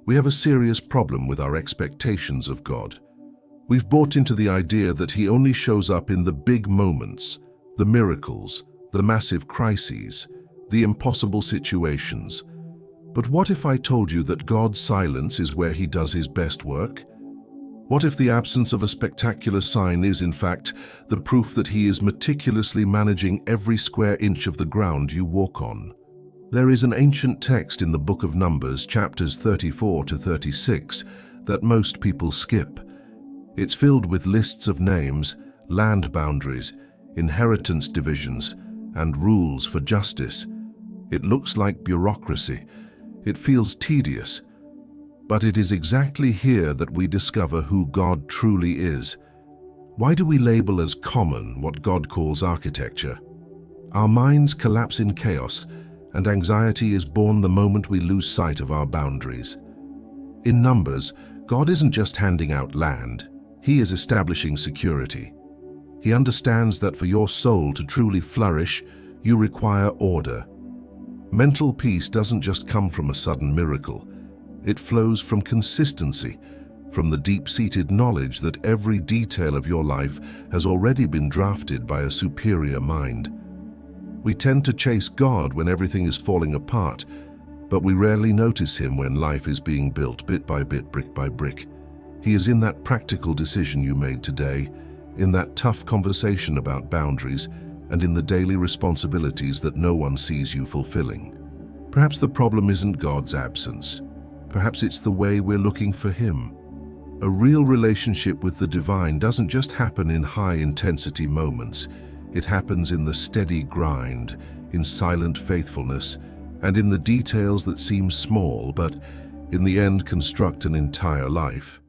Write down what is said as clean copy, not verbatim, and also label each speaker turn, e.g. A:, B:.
A: We have a serious problem with our expectations of God. We've bought into the idea that He only shows up in the big moments, the miracles, the massive crises, the impossible situations. But what if I told you that God's silence is where He does His best work? What if the absence of a spectacular sign is, in fact, the proof that He is meticulously managing every square inch of the ground you walk on? There is an ancient text in the book of Numbers, chapters 34 to 36, that most people skip. It's filled with lists of names, land boundaries, inheritance divisions, and rules for justice. It looks like bureaucracy. It feels tedious. But it is exactly here that we discover who God truly is. Why do we label as common what God calls architecture? Our minds collapse in chaos, and anxiety is born the moment we lose sight of our boundaries. In Numbers, God isn't just handing out land. He is establishing security. He understands that for your soul to truly flourish, you require order. Mental peace doesn't just come from a sudden miracle. It flows from consistency, from the deep-seated knowledge that every detail of your life has already been drafted by a superior mind. We tend to chase God when everything is falling apart, but we rarely notice Him when life is being built bit by bit, brick by brick. He is in that practical decision you made today, in that tough conversation about boundaries, and in the daily responsibilities that no one sees you fulfilling. Perhaps the problem isn't God's absence. Perhaps it's the way we're looking for Him. A real relationship with the divine doesn't just happen in high-intensity moments. It happens in the steady grind, in silent faithfulness, and in the details that seem small but, in the end, construct an entire life.